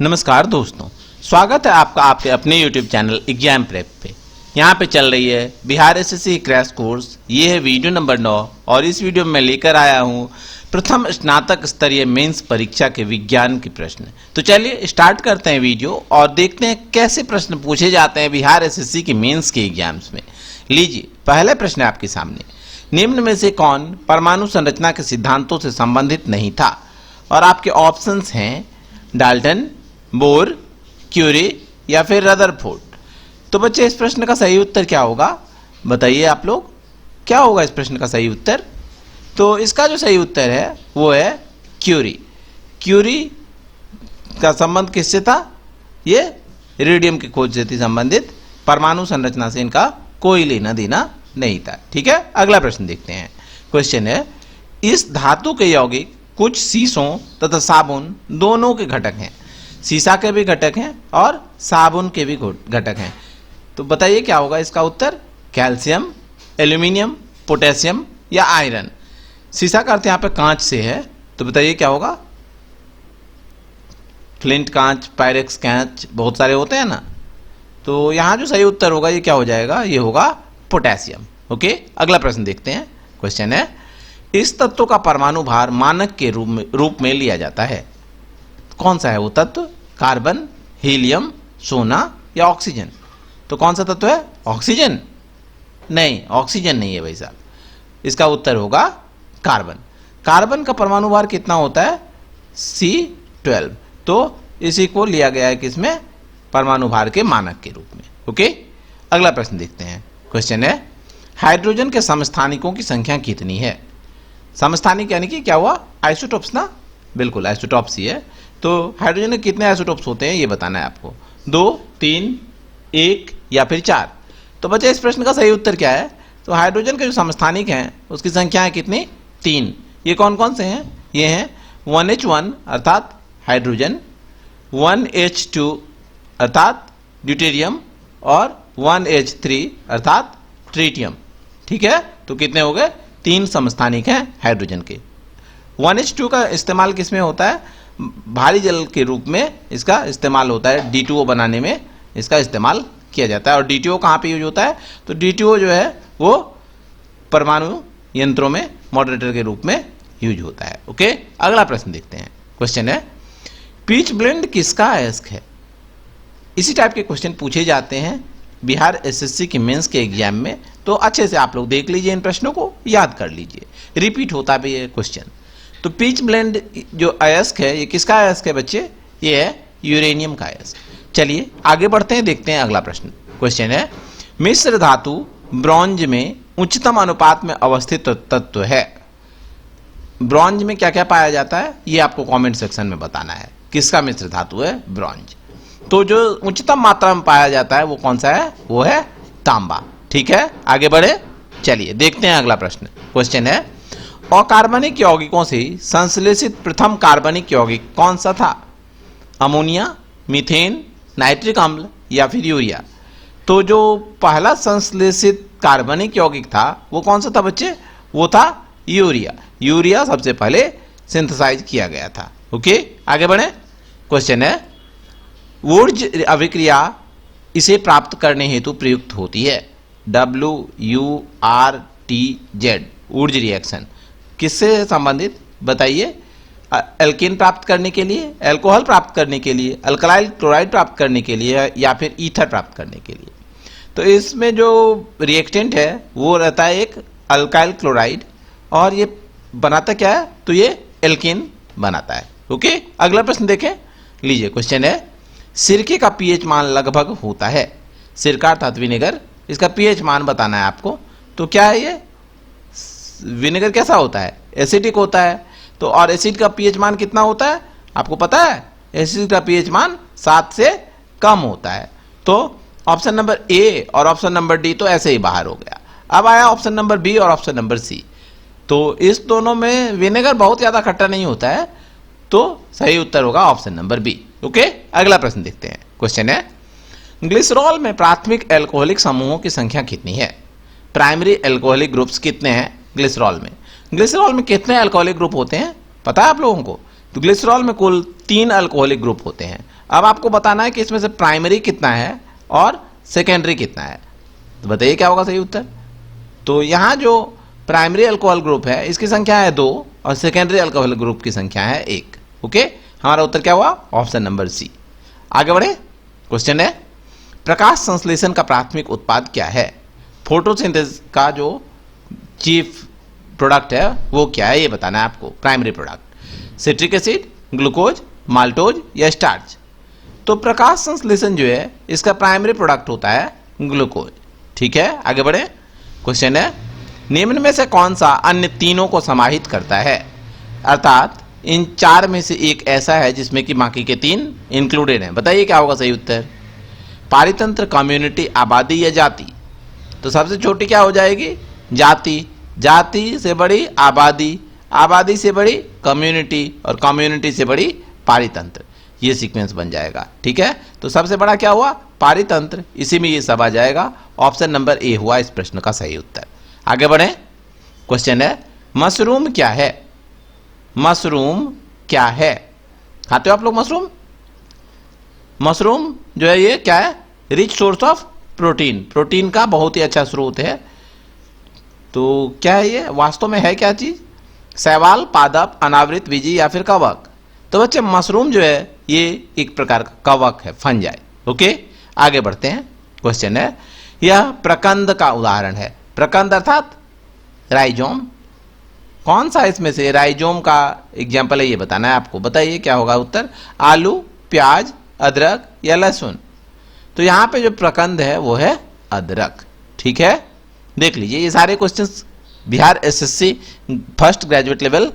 नमस्कार दोस्तों, स्वागत है आपका आपके अपने YouTube चैनल एग्जाम प्रेप पे। यहाँ पे चल रही है बिहार एसएससी क्रैश कोर्स। ये है वीडियो नंबर 9 और इस वीडियो में मैं लेकर आया हूँ प्रथम स्नातक स्तरीय मेंस परीक्षा के विज्ञान के प्रश्न। तो चलिए स्टार्ट करते हैं वीडियो और देखते हैं कैसे प्रश्न पूछे जाते हैं बिहार एसएससी के मेंस के एग्जाम्स में। लीजिए, पहला प्रश्न है आपके सामने। निम्न में से कौन परमाणु संरचना के सिद्धांतों से संबंधित नहीं था? और आपके ऑप्शंस हैं डाल्टन, बोर, क्यूरी या फिर रदरफोर्ड। तो बच्चे, इस प्रश्न का सही उत्तर क्या होगा? बताइए आप लोग, क्या होगा इस प्रश्न का सही उत्तर? तो इसका जो सही उत्तर है वो है क्यूरी। क्यूरी का संबंध किससे था? ये रेडियम की खोज से थी संबंधित, परमाणु संरचना से इनका कोई लेना देना नहीं था। ठीक है, अगला प्रश्न देखते हैं। क्वेश्चन है, इस धातु के यौगिक कुछ शीशों तथा साबुन दोनों के घटक हैं। शीशा के भी घटक हैं और साबुन के भी घटक हैं। तो बताइए क्या होगा इसका उत्तर? कैल्शियम, एल्यूमिनियम, पोटेशियम या आयरन। शीशा का अर्थ यहाँ पे कांच से है, तो बताइए क्या होगा? फ्लिंट कांच, पायरेक्स कांच, बहुत सारे होते हैं ना। तो यहाँ जो सही उत्तर होगा ये क्या हो जाएगा? ये होगा पोटेशियम। ओके, अगला प्रश्न देखते हैं। क्वेश्चन है, इस तत्व का परमाणु भार मानक के रूप में लिया जाता है। कौन सा है वो तत्व? कार्बन, हीलियम, सोना या ऑक्सीजन? तो कौन सा तत्व है? ऑक्सीजन? नहीं, ऑक्सीजन नहीं है भाई साहब। इसका उत्तर होगा कार्बन। कार्बन का परमाणु भार कितना होता है? C12। तो इसी को लिया गया है किसमें? परमाणु भार के मानक के रूप में। ओके, अगला प्रश्न देखते हैं। क्वेश्चन है, हाइड्रोजन के समस्थानिकों की संख्या कितनी है? समस्थानिक यानी कि क्या हुआ? आइसोटोप्स ना। बिल्कुल, आइसोटोप्स ही है। तो हाइड्रोजन के कितने आइसोटोप्स होते हैं ये बताना है आपको। 2, 3, 1 या फिर 4। तो बच्चे, इस प्रश्न का सही उत्तर क्या है? तो हाइड्रोजन के जो समस्थानिक हैं उसकी संख्या है कितनी? 3। ये कौन कौन से हैं? ये हैं 1H1 अर्थात हाइड्रोजन, 1H2 अर्थात ड्यूटेरियम और 1H3 अर्थात ट्रिटियम। ठीक है, तो कितने हो गए? 3 समस्थानिक हैं हाइड्रोजन के। 1H2 का इस्तेमाल किसमें होता है? भारी जल के रूप में इसका इस्तेमाल होता है, D2O बनाने में इसका इस्तेमाल किया जाता है। और D2O कहाँ पे यूज होता है? तो D2O जो है वो परमाणु यंत्रों में मॉडरेटर के रूप में यूज होता है। ओके, अगला प्रश्न देखते हैं। क्वेश्चन है, पिच ब्लेंड किसका अयस्क है? इसी टाइप के क्वेश्चन पूछे जाते हैं बिहार एसएससी के मेंस के एग्जाम में। तो अच्छे से आप लोग देख लीजिए, इन प्रश्नों को याद कर लीजिए, रिपीट होता भी है क्वेश्चन। तो पिच ब्लेंड जो अयस्क है ये किसका अयस्क है बच्चे? ये है यूरेनियम का अयस्क। चलिए आगे बढ़ते हैं, देखते हैं अगला प्रश्न। क्वेश्चन है, मिश्र धातु ब्रॉन्ज में उच्चतम अनुपात में अवस्थित तत्व है। ब्रॉन्ज में क्या क्या पाया जाता है ये आपको कमेंट सेक्शन में बताना है। किसका मिश्र धातु है? ब्रॉन्ज। तो जो उच्चतम मात्रा में पाया जाता है वो कौन सा है? वो है तांबा। ठीक है, आगे बढ़े, चलिए देखते हैं अगला प्रश्न। क्वेश्चन है, अकार्बनिक यौगिकों से संश्लेषित प्रथम कार्बनिक यौगिक कौन सा था? अमोनिया, मीथेन, नाइट्रिक अम्ल या फिर यूरिया? तो जो पहला संश्लेषित कार्बनिक यौगिक था वो कौन सा था बच्चे? वो था यूरिया। यूरिया सबसे पहले सिंथेसाइज किया गया था। ओके, आगे बढ़े। क्वेश्चन है, वुर्ज अभिक्रिया इसे प्राप्त करने हेतु प्रयुक्त होती है। WURTZ, वुर्ज रिएक्शन किससे संबंधित? बताइए। एल्केन प्राप्त करने के लिए, अल्कोहल प्राप्त करने के लिए, अल्कलाइल क्लोराइड प्राप्त करने के लिए या फिर ईथर प्राप्त करने के लिए? तो इसमें जो रिएक्टेंट है वो रहता है एक अल्काइल क्लोराइड, और ये बनाता क्या है? तो ये एल्केन बनाता है। ओके, अगला प्रश्न देखें। लीजिए, क्वेश्चन है, सिरके का पीएच मान लगभग होता है। सिरका अर्थात विनेगर, इसका पीएच मान बताना है आपको। तो क्या है ये? विनेगर कैसा होता है? एसिडिक होता है। तो और एसिड का पीएच मान कितना होता है आपको पता है? एसिड का पीएच मान 7 से कम होता है। तो ऑप्शन नंबर ए और ऑप्शन नंबर डी तो ऐसे ही बाहर हो गया। अब आया ऑप्शन नंबर बी और ऑप्शन नंबर सी। तो इस दोनों में विनेगर बहुत ज्यादा खट्टा नहीं होता है, तो सही उत्तर होगा ऑप्शन नंबर बी। ओके, अगला प्रश्न देखते हैं। क्वेश्चन है, ग्लिसरॉल में प्राथमिक एल्कोहलिक समूहों की संख्या कितनी है? प्राइमरी एल्कोहलिक ग्रुप्स कितने हैं ग्लिसरॉल में? ग्लिसरॉल में कितने अल्कोहलिक ग्रुप होते हैं पता है आप लोगों को? तो ग्लिसरॉल में कुल 3 अल्कोहलिक ग्रुप होते हैं। अब आपको बताना है कि इसमें से प्राइमरी कितना है और सेकेंडरी कितना है। तो बताइए क्या होगा सही उत्तर। तो यहां जो प्राइमरी अल्कोहल ग्रुप है इसकी संख्या है 2 और सेकेंडरी अल्कोहल ग्रुप की संख्या है 1। ओके, हमारा उत्तर क्या हुआ? Option number C. आगे बढ़े। क्वेश्चन है प्रकाश संश्लेषण का प्राथमिक उत्पाद क्या है? फोटोसिंथेसिस का जो चीफ प्रोडक्ट है वो क्या है ये बताना है आपको। Primary product citric acid, glucose, maltose या स्टार्च। तो प्रकाश संश्लेषण जो है इसका प्राइमरी प्रोडक्ट होता है ग्लूकोज। ठीक है, आगे बढ़े। क्वेश्चन है निम्न में से कौन सा अन्य तीनों को समाहित करता है? अर्थात इन 4 में से एक ऐसा है जिसमें कि बाकी के 3 इंक्लूडेड हैं। बताइए क्या होगा सही उत्तर। पारितंत्र, कम्युनिटी, आबादी या जाति। तो सबसे छोटी क्या हो जाएगी? जाति। जाति से बड़ी आबादी, आबादी से बड़ी कम्युनिटी और कम्युनिटी से बड़ी पारितंत्र। ये सीक्वेंस बन जाएगा। ठीक है, तो सबसे बड़ा क्या हुआ? पारितंत्र। इसी में ये सब आ जाएगा। ऑप्शन नंबर ए हुआ इस प्रश्न का सही उत्तर। आगे बढ़े। क्वेश्चन है मशरूम क्या है? मशरूम क्या है? खाते हो आप लोग मशरूम? मशरूम जो है ये क्या है? Rich source of protein. Protein का बहुत ही अच्छा स्रोत है। तो क्या है ये? वास्तव में है क्या चीज? शैवाल, पादप, अनावृत बीजी या फिर कवक। तो बच्चे मशरूम जो है ये एक प्रकार का कवक है, फंजाई। ओके, आगे बढ़ते हैं। क्वेश्चन है यह प्रकंद का उदाहरण है। प्रकंद अर्थात राइजोम। कौन सा इसमें से राइजोम का एग्जाम्पल है ये बताना है आपको। बताइए क्या होगा उत्तर। आलू, प्याज, अदरक या लहसुन। तो यहां पे जो प्रकंद है वो है अदरक। ठीक है, देख लीजिए ये सारे questions Bihar SSC first graduate level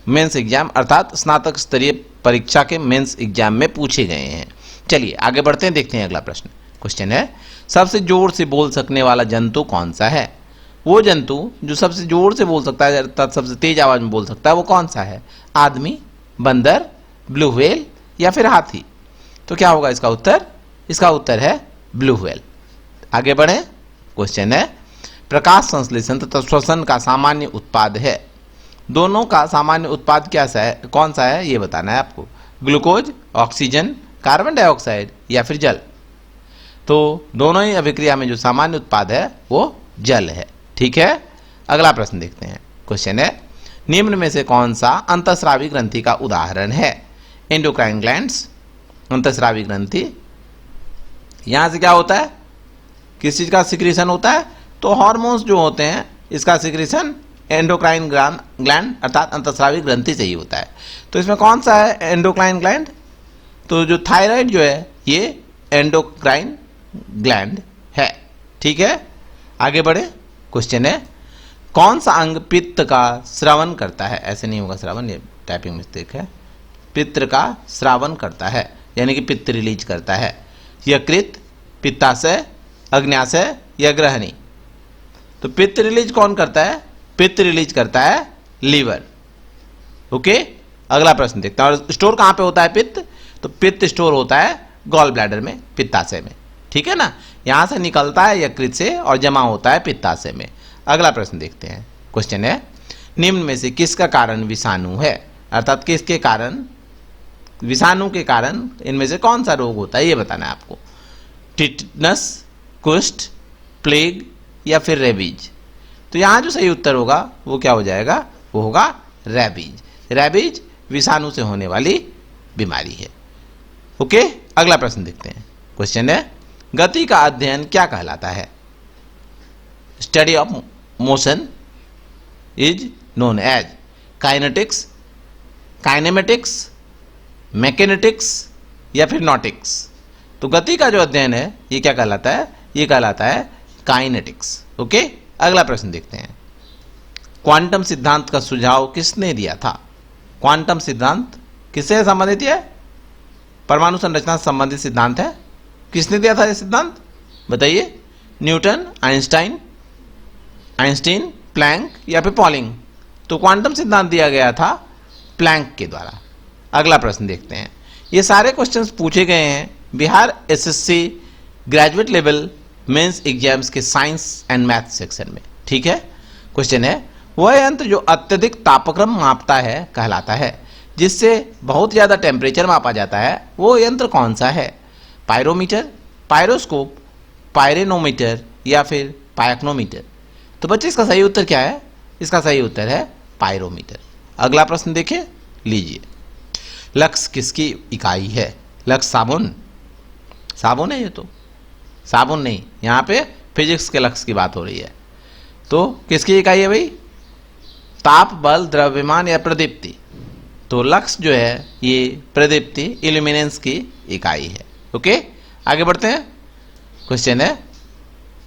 mains exam अर्थात स्नातक स्तरीय परीक्षा के मेंस एग्जाम में पूछे गए हैं। चलिए आगे बढ़ते हैं, देखते हैं अगला प्रश्न। क्वेश्चन है सबसे जोर से बोल सकने वाला जंतु कौन सा है? वो जंतु जो सबसे जोर से बोल सकता है अर्थात सबसे तेज आवाज में बोल सकता है वो कौन सा है? आदमी, बंदर, ब्लू व्हेल या फिर हाथी। तो क्या होगा इसका उत्तर? इसका उत्तर है ब्लू व्हेल। आगे बढ़े। क्वेश्चन है प्रकाश संश्लेषण तथा श्वसन का सामान्य उत्पाद है। दोनों का सामान्य उत्पाद क्या सा है, कौन सा है ये बताना है आपको। ग्लूकोज, ऑक्सीजन, कार्बन डाइऑक्साइड या फिर जल। तो दोनों ही अभिक्रिया में जो सामान्य उत्पाद है वो जल है। ठीक है, अगला प्रश्न देखते हैं। क्वेश्चन है निम्न में से कौन सा अंतःस्रावी ग्रंथि का उदाहरण है? एंडोक्राइन ग्लैंड्स, अंतःस्रावी ग्रंथि। यहां से क्या होता है? किस चीज का सिक्रीशन होता है? तो हार्मोन्स जो होते हैं इसका सिक्रीशन एंडोक्राइन ग्लैंड अर्थात अंतःस्रावी ग्रंथि से ही होता है। तो इसमें कौन सा है एंडोक्राइन ग्लैंड? तो जो थायराइड जो है ये एंडोक्राइन ग्लैंड है। ठीक है, आगे बढ़े। क्वेश्चन है कौन सा अंग पित्त का स्रावन करता है? ऐसे नहीं होगा स्रावन, ये टाइपिंग मिस्टेक है। पित्त का स्रावन करता है यानी कि पित्त रिलीज करता है। यकृत, पित्ताशय, अग्न्याशय या ग्रहणी। तो पित्त रिलीज कौन करता है? पित्त रिलीज करता है लीवर। ओके, अगला प्रश्न देखते हैं। और स्टोर कहां पे होता है पित्त? तो पित्त स्टोर होता है गॉल ब्लैडर में, पित्ताशय में। ठीक है ना, यहां से निकलता है यकृत से और जमा होता है पित्ताशय में। अगला प्रश्न देखते हैं। क्वेश्चन है निम्न में से किसका कारण विषाणु है? अर्थात किसके कारण, विषाणु के कारण इनमें से कौन सा रोग होता है ये बताना है आपको। टिटनस, कुष्ठ, प्लेग या फिर रेबीज। तो यहां जो सही उत्तर होगा वो क्या हो जाएगा? वो होगा रेबीज। रेबीज विषाणु से होने वाली बीमारी है। ओके, अगला प्रश्न देखते हैं। क्वेश्चन है गति का अध्ययन क्या कहलाता है? Study of motion is known as kinetics, kinematics, mechanics या फिर नॉटिक्स। तो गति का जो अध्ययन है ये क्या कहलाता है? ये कहलाता है काइनेटिक्स। ओके, अगला प्रश्न देखते हैं। क्वांटम सिद्धांत का सुझाव किसने दिया था? क्वांटम सिद्धांत किससे संबंधित है? परमाणु संरचना से संबंधित सिद्धांत है। किसने दिया था ये सिद्धांत? बताइए। न्यूटन, आइंस्टाइन, प्लैंक या फिर पॉलिंग। तो क्वांटम सिद्धांत दिया गया था प्लैंक के द्वारा। अगला प्रश्न देखते हैं। ये सारे क्वेश्चंस पूछे गए हैं Bihar SSC graduate level mains exams के साइंस एंड मैथ सेक्शन में। ठीक है, क्वेश्चन है वह यंत्र जो अत्यधिक तापक्रम मापता है कहलाता है। जिससे बहुत ज़्यादा टेम्परेचर मापा जाता है वो यंत्र कौन सा है? पायरोमीटर, पायरोस्कोप, पायरेनोमीटर या फिर पायक्नोमीटर? तो बच्चे इसका सही उत्तर क्या है? इसका सही उत्तर है पायरोमीटर। अगला प्रश्न देखिए लीजिए। लक्स किसकी इकाई है? लक्स साबुन? साबुन है ये तो, साबुन नहीं, यहाँ पे फिजिक्स के लक्स की बात हो रही है। तो किसकी इकाई है भाई? ताप, बल, द्रव्यमान या प्रदीप्ति? तो लक्स जो है ये प्रदीप्ति, इल्यूमिनेंस की इकाई है। ओके, आगे बढ़ते हैं। क्वेश्चन है,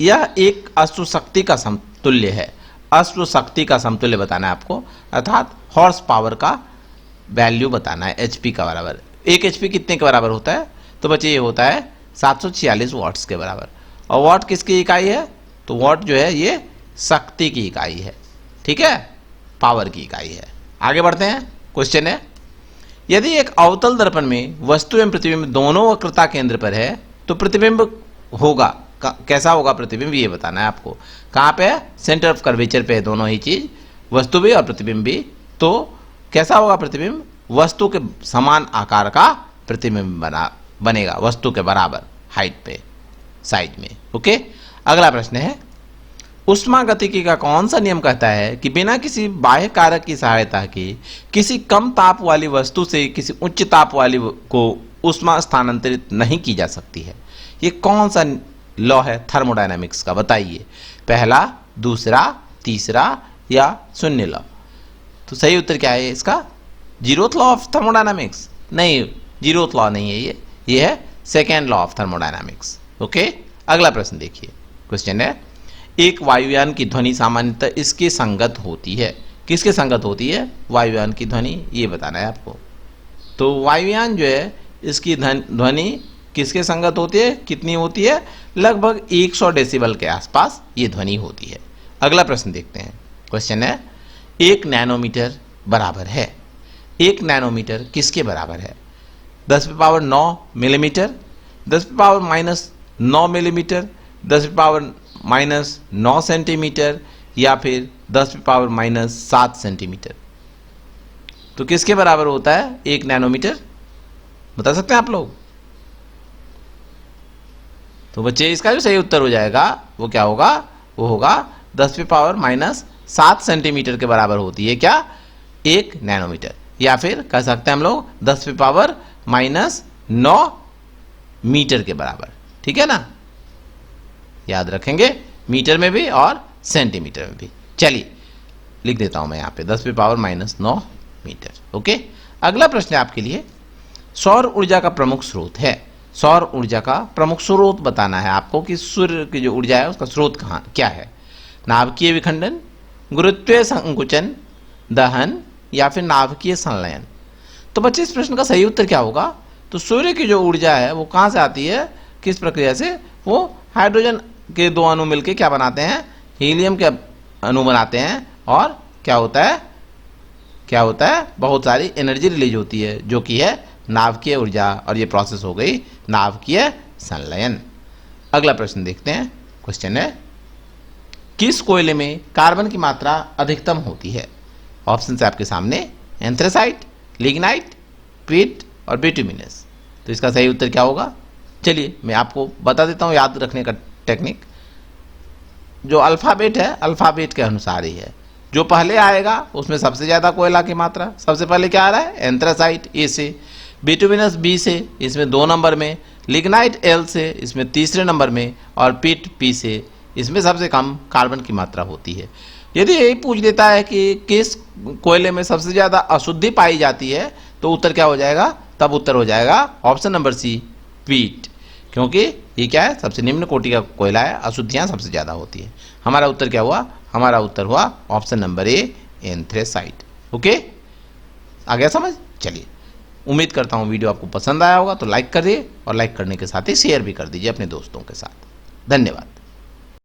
यह एक अश्व शक्ति का समतुल्य है। अश्व शक्ति का समतुल्य बताना है आपको, अर्थात हॉर्स पावर का वैल्यू बताना है एचपी का बराबर। एक एचपी कितने के बराबर होता है? तो बच्चे ये होता है 746 वाट्स के बराबर। और वाट किसकी इकाई है? तो वाट जो है ये शक्ति की इकाई है, ठीक है, पावर की इकाई है। आगे बढ़ते हैं। क्वेश्चन है, यदि एक अवतल दर्पण में वस्तु एवं प्रतिबिंब दोनों वक्रता केंद्र पर है तो प्रतिबिंब होगा कैसा होगा? प्रतिबिंब ये बताना है आपको। कहाँ पे है? सेंटर ऑफ कर्वेचर पे है दोनों ही चीज, वस्तु भी और प्रतिबिंब भी। तो कैसा होगा प्रतिबिंब? वस्तु के समान आकार का प्रतिबिंब बनेगा, वस्तु के बराबर हाइट पे, साइज में। ओके, अगला प्रश्न है, ऊष्मागतिकी का कौन सा नियम कहता है कि बिना किसी बाह्य कारक की सहायता के किसी कम ताप वाली वस्तु से किसी उच्च ताप वाली को ऊष्मा स्थानांतरित नहीं की जा सकती है? ये कौन सा लॉ है थर्मोडायनामिक्स का? बताइए, पहला, दूसरा, तीसरा या शून्य लॉ? तो सही उत्तर क्या है इसका? Zeroth law of thermodynamics? नहीं, जीरोथ लॉ नहीं है ये है second law of thermodynamics. Okay, अगला प्रश्न देखिए। क्वेश्चन है, एक वायुयान की ध्वनि सामान्यतः इसके संगत होती है। किसके संगत होती है वायुयान की ध्वनि? ये बताना है आपको। तो वायुयान जो है इसकी ध्वनि किसके संगत होती है? कितनी होती है? लगभग 100 डेसिबल के आसपास ये ध्वनि होती है। अगला प्रश्न देखते हैं। क्वेश्चन है, 1 नैनोमीटर बराबर है। 1 नैनोमीटर किसके बराबर है? 10⁻9 मिलीमीटर, 10⁻−9 मिलीमीटर, 10⁻−9 सेंटीमीटर या फिर 10⁻−7 सेंटीमीटर? तो किसके बराबर होता है 1 नैनोमीटर? बता सकते हैं आप लोग? तो बच्चे इसका जो सही उत्तर हो जाएगा वो क्या होगा? वो होगा 10⁻−7 सेंटीमीटर के बराबर होती है क्या? 1 नैनोमीटर, या फिर कह सकते हैं हम लोग 10⁻−9 मीटर के बराबर। ठीक है ना, याद रखेंगे मीटर में भी और सेंटीमीटर में भी। चलिए लिख देता हूं मैं यहाँ पे 10⁻−9 मीटर। ओके, अगला प्रश्न है आपके लिए, सौर ऊर्जा का प्रमुख स्रोत है। सौर ऊर्जा का प्रमुख स्रोत बताना है आपको कि सूर्य की जो ऊर्जा है उसका स्रोत कहाँ क्या है? नाभिकीय विखंडन, गुरुत्वीय संकुचन, दहन या फिर नाभिकीय संलयन? तो बच्चे इस प्रश्न का सही उत्तर क्या होगा? तो सूर्य की जो ऊर्जा है वो कहाँ से आती है, किस प्रक्रिया से? वो हाइड्रोजन के 2 अणु मिलकर क्या बनाते हैं? हीलियम के अणु बनाते हैं, और क्या होता है बहुत सारी एनर्जी रिलीज होती है जो कि है नाभिकीय ऊर्जा, और ये प्रोसेस हो गई नाभिकीय संलयन। अगला प्रश्न देखते हैं। क्वेश्चन है, किस कोयले में कार्बन की मात्रा अधिकतम होती है? ऑप्शन है आपके सामने, एंथ्रेसाइट, लिग्नाइट, पीट और बिटुमिनस। तो इसका सही उत्तर क्या होगा? चलिए मैं आपको बता देता हूँ याद रखने का टेक्निक। जो अल्फ़ाबेट है अल्फ़ाबेट के अनुसार ही है, जो पहले आएगा उसमें सबसे ज़्यादा कोयला की मात्रा। सबसे पहले क्या आ रहा है? एंथ्रासाइट ए से, बिटुमिनस बी से, इसमें 2 नंबर में, लिग्नाइट एल से, इसमें तीसरे नंबर में, और पीट पी से, इसमें सबसे कम कार्बन की मात्रा होती है। यदि यही पूछ देता है कि किस कोयले में सबसे ज़्यादा अशुद्धि पाई जाती है, तो उत्तर क्या हो जाएगा? तब उत्तर हो जाएगा ऑप्शन नंबर सी, पीट, क्योंकि ये क्या है? सबसे निम्न कोटि का कोयला है, अशुद्धियाँ सबसे ज़्यादा होती है। हमारा उत्तर क्या हुआ? हमारा उत्तर हुआ option number A, anthracite. Okay, आ गया समझ? चलिए, उम्मीद करता हूँ वीडियो आपको पसंद आया होगा, तो लाइक करिए और लाइक करने के साथ ही शेयर भी कर दीजिए अपने दोस्तों के साथ। धन्यवाद।